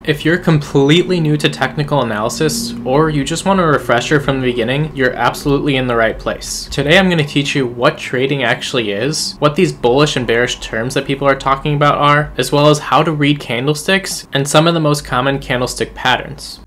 If you're completely new to technical analysis, or you just want a refresher from the beginning, you're absolutely in the right place. Today I'm going to teach you what trading actually is, what these bullish and bearish terms that people are talking about are, as well as how to read candlesticks, and some of the most common candlestick patterns.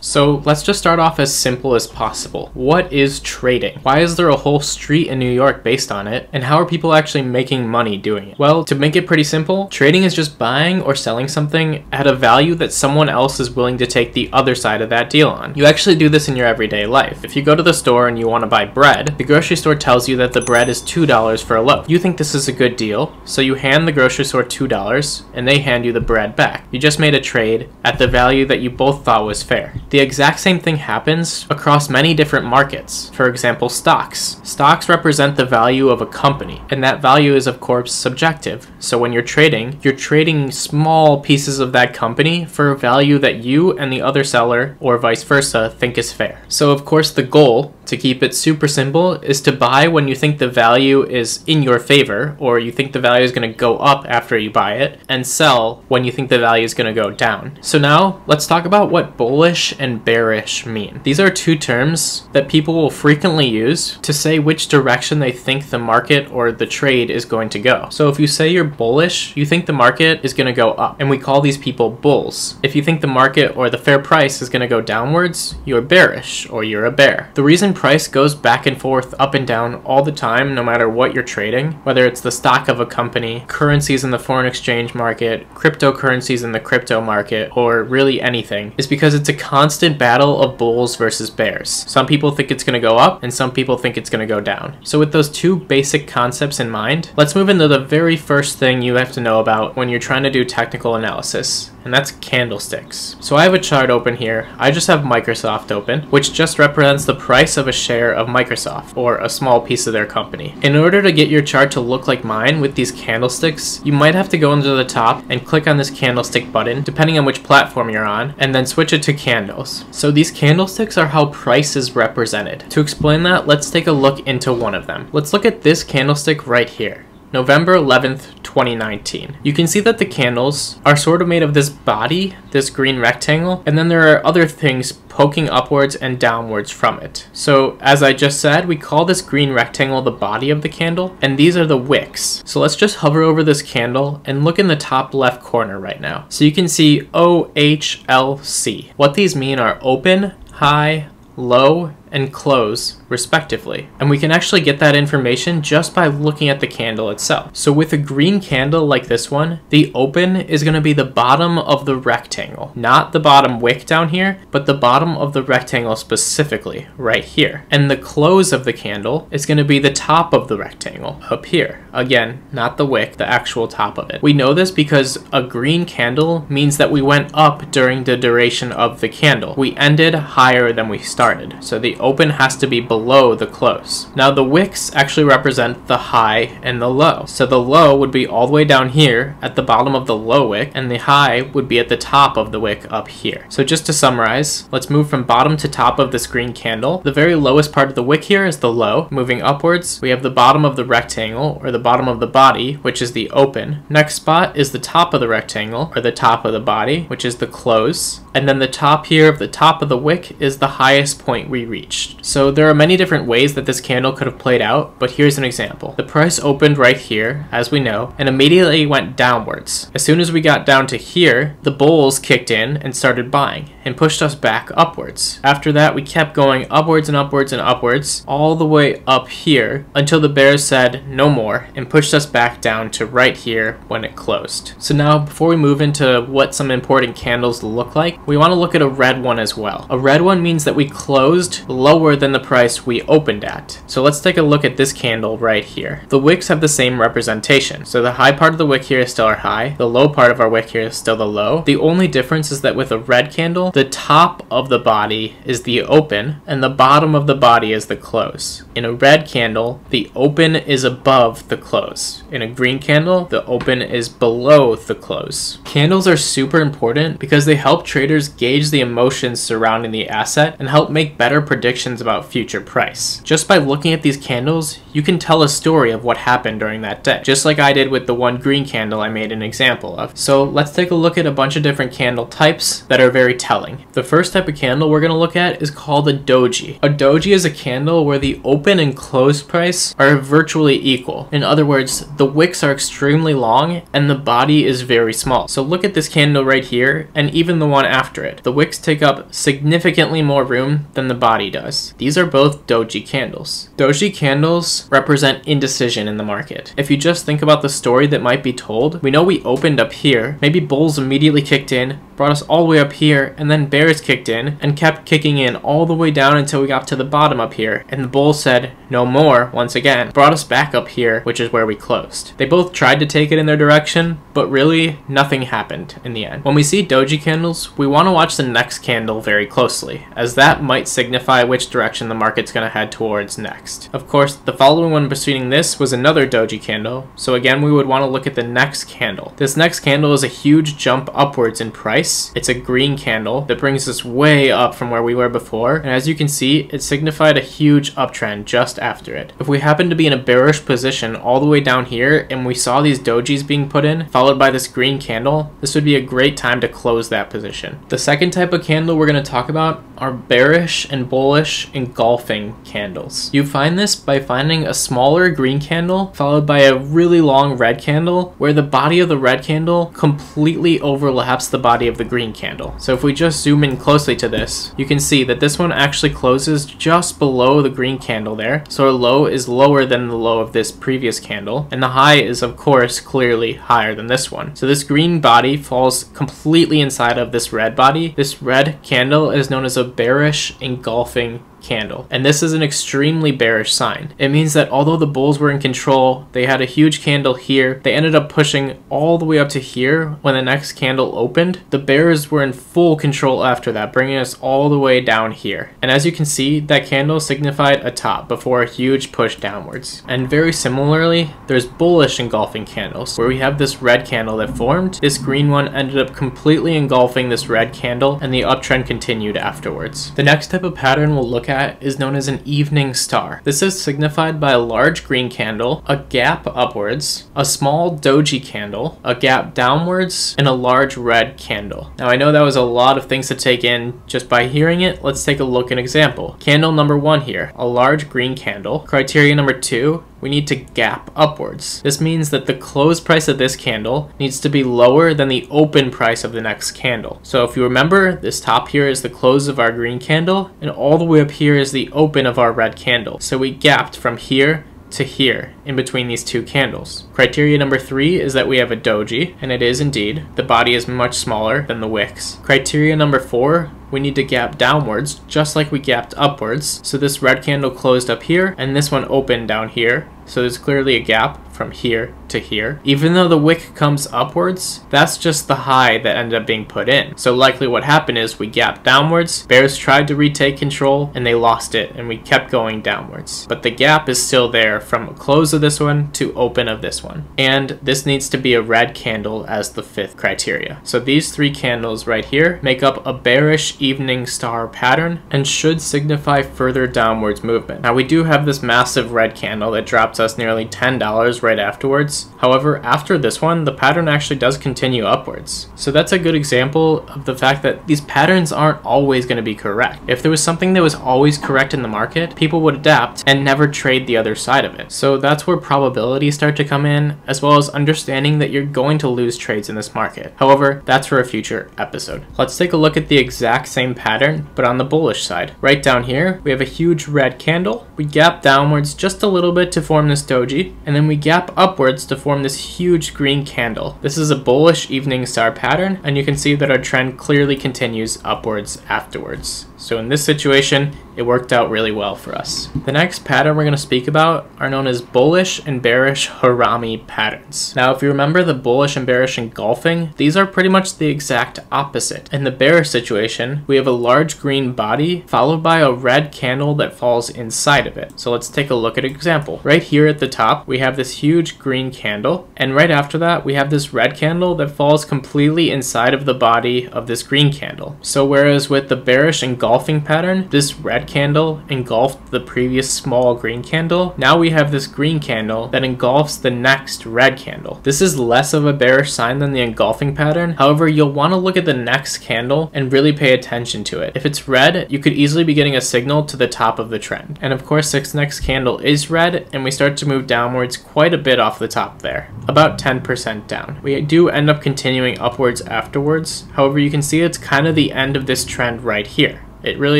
So let's just start off as simple as possible. What is trading? Why is there a whole street in New York based on it? And how are people actually making money doing it? Well, to make it pretty simple, trading is just buying or selling something at a value that someone else is willing to take the other side of that deal on. You actually do this in your everyday life. If you go to the store and you want to buy bread, the grocery store tells you that the bread is $2 for a loaf. You think this is a good deal, so you hand the grocery store $2 and they hand you the bread back. You just made a trade at the value that you both thought was fair. The exact same thing happens across many different markets. For example, stocks. Stocks represent the value of a company, and that value is of course subjective. So when you're trading small pieces of that company for a value that you and the other seller, or vice versa, think is fair. So of course the goal, to keep it super simple, is to buy when you think the value is in your favor, or you think the value is going to go up after you buy it, and sell when you think the value is going to go down. So now let's talk about what bullish and bearish mean. These are two terms that people will frequently use to say which direction they think the market or the trade is going to go. So if you say you're bullish, you think the market is going to go up, and we call these people bulls. If you think the market or the fair price is going to go downwards, you're bearish, or you're a bear. The reason price goes back and forth, up and down all the time, no matter what you're trading, whether it's the stock of a company, currencies in the foreign exchange market, cryptocurrencies in the crypto market, or really anything, is because it's a constant battle of bulls versus bears. Some people think it's going to go up, and some people think it's going to go down. So with those two basic concepts in mind, let's move into the very first thing you have to know about when you're trying to do technical analysis, and that's candlesticks. So I have a chart open here. I just have Microsoft open, which just represents the price of a share of Microsoft, or a small piece of their company. In order to get your chart to look like mine with these candlesticks, you might have to go into the top and click on this candlestick button, depending on which platform you're on, and then switch it to candles. So these candlesticks are how price is represented. To explain that, let's take a look into one of them. Let's look at this candlestick right here. November 11th, 2019. You can see that the candles are sort of made of this body, this green rectangle, and then there are other things poking upwards and downwards from it. So as I just said, we call this green rectangle the body of the candle, and these are the wicks. So let's just hover over this candle and look in the top left corner right now. So you can see OHLC. What these mean are open, high, low, and close respectively. And we can actually get that information just by looking at the candle itself. So with a green candle like this one, the open is going to be the bottom of the rectangle, not the bottom wick down here, but the bottom of the rectangle specifically right here. And the close of the candle is going to be the top of the rectangle up here. Again, not the wick, the actual top of it. We know this because a green candle means that we went up during the duration of the candle. We ended higher than we started. So the open has to be below the close. Now the wicks actually represent the high and the low. So the low would be all the way down here at the bottom of the low wick, and the high would be at the top of the wick up here. So just to summarize, let's move from bottom to top of this green candle. The very lowest part of the wick here is the low. Moving upwards, we have the bottom of the rectangle, or the bottom of the body, which is the open. Next spot is the top of the rectangle, or the top of the body, which is the close. And then the top here of the top of the wick is the highest point we reached. So there are many different ways that this candle could have played out, but here's an example. The price opened right here, as we know, and immediately went downwards. As soon as we got down to here, the bulls kicked in and started buying and pushed us back upwards. After that, we kept going upwards and upwards and upwards, all the way up here, until the bears said no more and pushed us back down to right here when it closed. So now, before we move into what some important candles look like, we want to look at a red one as well. A red one means that we closed lower than the price we opened at. So let's take a look at this candle right here. The wicks have the same representation. So the high part of the wick here is still our high. The low part of our wick here is still the low. The only difference is that with a red candle, candle, the top of the body is the open and the bottom of the body is the close. In a red candle, the open is above the close. In a green candle, the open is below the close. Candles are super important because they help traders gauge the emotions surrounding the asset and help make better predictions about future price. Just by looking at these candles, you can tell a story of what happened during that day, just like I did with the one green candle I made an example of. So let's take a look at a bunch of different candle types that are very telling. The first type of candle we're going to look at is called a doji. A doji is a candle where the open and close price are virtually equal. In other words, the wicks are extremely long and the body is very small. So look at this candle right here and even the one after it. The wicks take up significantly more room than the body does. These are both doji candles. Doji candles represent indecision in the market. If you just think about the story that might be told, we know we opened up here, maybe bulls immediately kicked in, brought us all the way up here, and then bears kicked in and kept kicking in all the way down until we got to the bottom up here, and the bulls said no more once again, brought us back up here, which is where we closed. They both tried to take it in their direction, but really nothing happened in the end. When we see doji candles, we want to watch the next candle very closely, as that might signify which direction the market's going to head towards next. Of course, the following one preceding this was another doji candle, so again we would want to look at the next candle. This next candle is a huge jump upwards in price. It's a green candle that brings us way up from where we were before, and as you can see, it signified a huge uptrend just after it. If we happen to be in a bearish position all the way down here and we saw these dojis being put in, followed by this green candle, this would be a great time to close that position. The second type of candle we're going to talk about are bearish and bullish engulfing candles. You find this by finding a smaller green candle followed by a really long red candle where the body of the red candle completely overlaps the body of the green candle. So if we just zoom in closely to this, you can see that this one actually closes just below the green candle there. So our low is lower than the low of this previous candle, and the high is of course clearly higher than this one. So this green body falls completely inside of this red body. This red candle is known as a bearish engulfing candle, and this is an extremely bearish sign. It means that although the bulls were in control, they had a huge candle here, they ended up pushing all the way up to here when the next candle opened. The bears were in full control after that, bringing us all the way down here. And as you can see, that candle signified a top before a huge push downwards. And very similarly, there's bullish engulfing candles, where we have this red candle that formed. This green one ended up completely engulfing this red candle, and the uptrend continued afterwards. The next type of pattern we'll look at is known as an evening star. This is signified by a large green candle, a gap upwards, a small doji candle, a gap downwards, and a large red candle. Now I know that was a lot of things to take in just by hearing it. Let's take a look at an example. Candle number 1 here, a large green candle. Criteria number 2, we need to gap upwards. This means that the close price of this candle needs to be lower than the open price of the next candle. So if you remember, this top here is the close of our green candle, and all the way up here is the open of our red candle. So we gapped from here to here in between these two candles. Criteria number 3 is that we have a doji, and it is indeed. The body is much smaller than the wicks. Criteria number 4, we need to gap downwards just like we gapped upwards. So this red candle closed up here and this one opened down here. So there's clearly a gap from here to here. Even though the wick comes upwards, that's just the high that ended up being put in. So likely what happened is we gapped downwards, bears tried to retake control, and they lost it, and we kept going downwards. But the gap is still there from close of this one to open of this one. And this needs to be a red candle as the 5th criteria. So these 3 candles right here make up a bearish evening star pattern and should signify further downwards movement. Now we do have this massive red candle that drops us nearly $10 right afterwards. However, after this one, the pattern actually does continue upwards. So that's a good example of the fact that these patterns aren't always going to be correct. If there was something that was always correct in the market, people would adapt and never trade the other side of it. So that's where probabilities start to come in, as well as understanding that you're going to lose trades in this market. However, that's for a future episode. Let's take a look at the exact same pattern, but on the bullish side. Right down here, we have a huge red candle. We gap downwards just a little bit to form this doji, and then we gap upwards to form this huge green candle. This is a bullish evening star pattern, and you can see that our trend clearly continues upwards afterwards. So in this situation, it worked out really well for us. The next pattern we're going to speak about are known as bullish and bearish Harami patterns. Now, if you remember the bullish and bearish engulfing, these are pretty much the exact opposite. In the bearish situation, we have a large green body followed by a red candle that falls inside of it. So let's take a look at an example. Right here at the top, we have this huge green candle, and right after that, we have this red candle that falls completely inside of the body of this green candle. So whereas with the bearish engulfing pattern, this red candle engulfed the previous small green candle, now we have this green candle that engulfs the next red candle. This is less of a bearish sign than the engulfing pattern. However, you'll want to look at the next candle and really pay attention to it. If it's red, you could easily be getting a signal to the top of the trend. And of course, this next candle is red, and we start to move downwards quite a bit off the top there, about 10% down. We do end up continuing upwards afterwards. However, you can see it's kind of the end of this trend right here. It really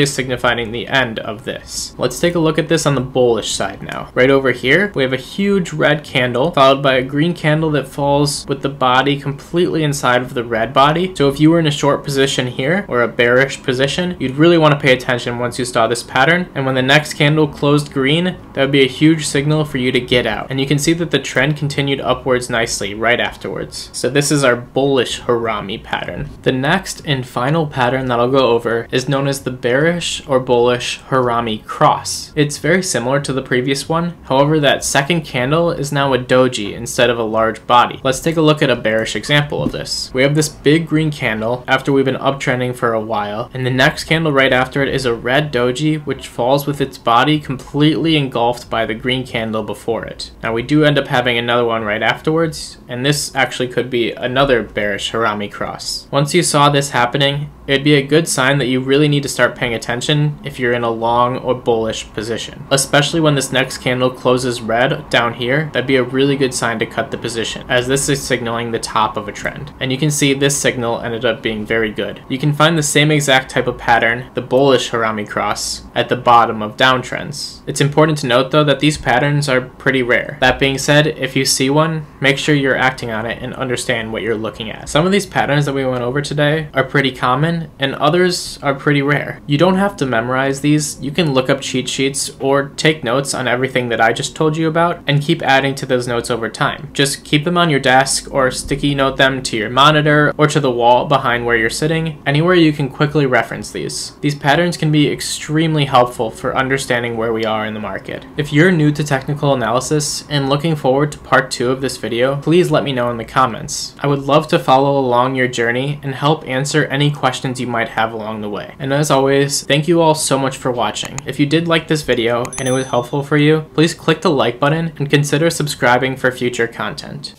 is signifying the end of this. Let's take a look at this on the bullish side now. Right over here, we have a huge red candle followed by a green candle that falls with the body completely inside of the red body. So if you were in a short position here or a bearish position, you'd really want to pay attention once you saw this pattern. And when the next candle closed green, that would be a huge signal for you to get out. And you can see that the trend continued upwards nicely right afterwards. So this is our bullish Harami pattern. The next and final pattern that I'll go over is known as the bearish or bullish Harami cross. It's very similar to the previous one. However, that second candle is now a doji instead of a large body. Let's take a look at a bearish example of this. We have this big green candle after we've been uptrending for a while, and the next candle right after it is a red doji which falls with its body completely engulfed by the green candle before it. Now we do end up having another one right afterwards, and this actually could be another bearish Harami cross. Once you saw this happening, it'd be a good sign that you really need to start paying attention if you're in a long or bullish position. Especially when this next candle closes red down here, that'd be a really good sign to cut the position, as this is signaling the top of a trend. And you can see this signal ended up being very good. You can find the same exact type of pattern, the bullish Harami cross, at the bottom of downtrends. It's important to note though that these patterns are pretty rare. That being said, if you see one, make sure you're acting on it and understand what you're looking at. Some of these patterns that we went over today are pretty common, and others are pretty rare. You don't have to memorize these. You can look up cheat sheets or take notes on everything that I just told you about and keep adding to those notes over time. Just keep them on your desk or sticky note them to your monitor or to the wall behind where you're sitting, anywhere you can quickly reference these. These patterns can be extremely helpful for understanding where we are in the market. If you're new to technical analysis and looking forward to part 2 of this video, please let me know in the comments. I would love to follow along your journey and help answer any questions you might have along the way. And as always, thank you all so much for watching. If you did like this video and it was helpful for you, please click the like button and consider subscribing for future content.